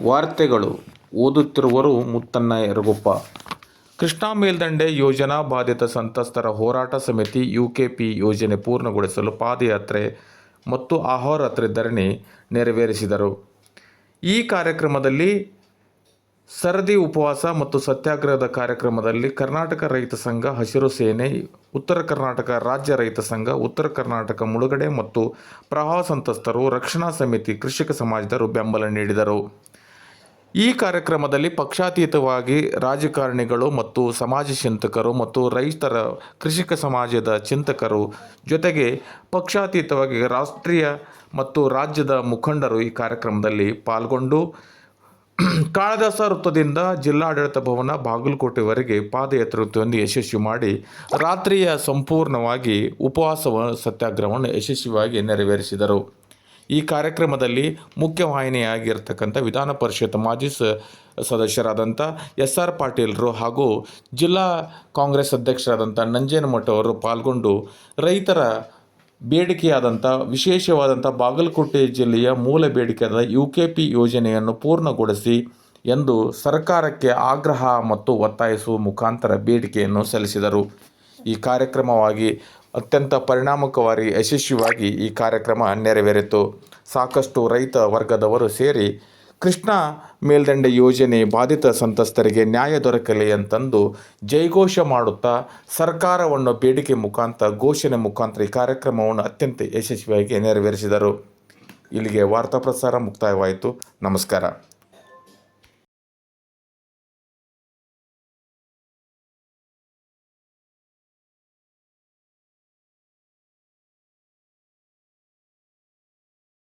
ವಾರ್ತೆಗಳು ಓದುತ್ತಿರುವರು ಮುತ್ತಣ್ಣ ಯರಗುಪ್ಪ. ಕೃಷ್ಣಾ ಮೇಲ್ದಂಡೆ ಯೋಜನಾ ಬಾಧಿತ ಸಂತ್ರಸ್ತರ ಹೋರಾಟ ಸಮಿತಿ UKP ಯೋಜನೆ ಪೂರ್ಣಗೊಳಿಸಲು ಪಾದಯಾತ್ರೆ ಮತ್ತು ಅಹೋರಾತ್ರಿ ಧರಣಿ ನೆರವೇರಿಸಿದರು. ಈ ಕಾರ್ಯಕ್ರಮದಲ್ಲಿ ಸರದಿ ಉಪವಾಸ ಮತ್ತು ಸತ್ಯಾಗ್ರಹದ ಕಾರ್ಯಕ್ರಮದಲ್ಲಿ ಕರ್ನಾಟಕ ರೈತ ಸಂಘ, ಹಸಿರು ಸೇನೆ, ಉತ್ತರ ಕರ್ನಾಟಕ ರಾಜ್ಯ ರೈತ ಸಂಘ, ಉತ್ತರ ಕರ್ನಾಟಕ ಮುಳುಗಡೆ ಮತ್ತು ಪ್ರವಾಹ ಸಂತ್ರಸ್ತರು ರಕ್ಷಣಾ ಸಮಿತಿ, ಕೃಷಿಕ ಸಮಾಜದವರು ಬೆಂಬಲ ನೀಡಿದರು. ಈ ಕಾರ್ಯಕ್ರಮದಲ್ಲಿ ಪಕ್ಷಾತೀತವಾಗಿ ರಾಜಕಾರಣಿಗಳು ಮತ್ತು ಸಮಾಜ ಚಿಂತಕರು ಮತ್ತು ರೈತರ ಕೃಷಿಕ ಸಮಾಜದ ಚಿಂತಕರು ಜೊತೆಗೆ ಪಕ್ಷಾತೀತವಾಗಿ ರಾಷ್ಟ್ರೀಯ ಮತ್ತು ರಾಜ್ಯದ ಮುಖಂಡರು ಈ ಕಾರ್ಯಕ್ರಮದಲ್ಲಿ ಪಾಲ್ಗೊಂಡು ಕಾಳಿದಾಸ ವೃತ್ತದಿಂದ ಜಿಲ್ಲಾಡಳಿತ ಭವನ ಬಾಗಲಕೋಟೆವರೆಗೆ ಪಾದಯಾತ್ರೆಯನ್ನು ಯಶಸ್ವಿ ಮಾಡಿ ರಾತ್ರಿಯ ಸಂಪೂರ್ಣವಾಗಿ ಉಪವಾಸ ಸತ್ಯಾಗ್ರಹವನ್ನು ಯಶಸ್ವಿಯಾಗಿ ನೆರವೇರಿಸಿದರು. ಈ ಕಾರ್ಯಕ್ರಮದಲ್ಲಿ ಮುಖ್ಯವಾಹಿನಿಯಾಗಿರ್ತಕ್ಕಂಥ ವಿಧಾನ ಪರಿಷತ್ ಮಾಜಿ ಸದಸ್ಯರಾದಂಥ SR ಪಾಟೀಲರು ಹಾಗೂ ಜಿಲ್ಲಾ ಕಾಂಗ್ರೆಸ್ ಅಧ್ಯಕ್ಷರಾದಂಥ ನಂಜೇನಮಠ ಅವರು ಪಾಲ್ಗೊಂಡು ರೈತರ ಬೇಡಿಕೆಯಾದಂಥ ವಿಶೇಷವಾದಂಥ ಬಾಗಲಕೋಟೆ ಜಿಲ್ಲೆಯ ಮೂಲ ಬೇಡಿಕೆಯಾದ UKP ಯೋಜನೆಯನ್ನು ಪೂರ್ಣಗೊಳಿಸಿ ಎಂದು ಸರ್ಕಾರಕ್ಕೆ ಆಗ್ರಹ ಮತ್ತು ಒತ್ತಾಯಿಸುವ ಮುಖಾಂತರ ಬೇಡಿಕೆಯನ್ನು ಸಲ್ಲಿಸಿದರು. ಈ ಕಾರ್ಯಕ್ರಮವಾಗಿ ಅತ್ಯಂತ ಪರಿಣಾಮಕಾರಿ ಯಶಸ್ವಿಯಾಗಿ ಈ ಕಾರ್ಯಕ್ರಮ ನೆರವೇರಿತು. ಸಾಕಷ್ಟು ರೈತ ವರ್ಗದವರು ಸೇರಿ ಕೃಷ್ಣಾ ಮೇಲ್ದಂಡೆ ಯೋಜನೆ ಬಾಧಿತ ಸಂತ್ರಸ್ತರಿಗೆ ನ್ಯಾಯ ದೊರಕಲಿ ಅಂತಂದು ಜೈಘೋಷ ಮಾಡುತ್ತಾ ಸರ್ಕಾರವನ್ನು ಬೇಡಿಕೆ ಮುಖಾಂತರ ಘೋಷಣೆ ಮುಖಾಂತರ ಈ ಕಾರ್ಯಕ್ರಮವನ್ನು ಅತ್ಯಂತ ಯಶಸ್ವಿಯಾಗಿ ನೆರವೇರಿಸಿದರು. ಇಲ್ಲಿಗೆ ವಾರ್ತಾ ಪ್ರಸಾರ ಮುಕ್ತಾಯವಾಯಿತು. ನಮಸ್ಕಾರ.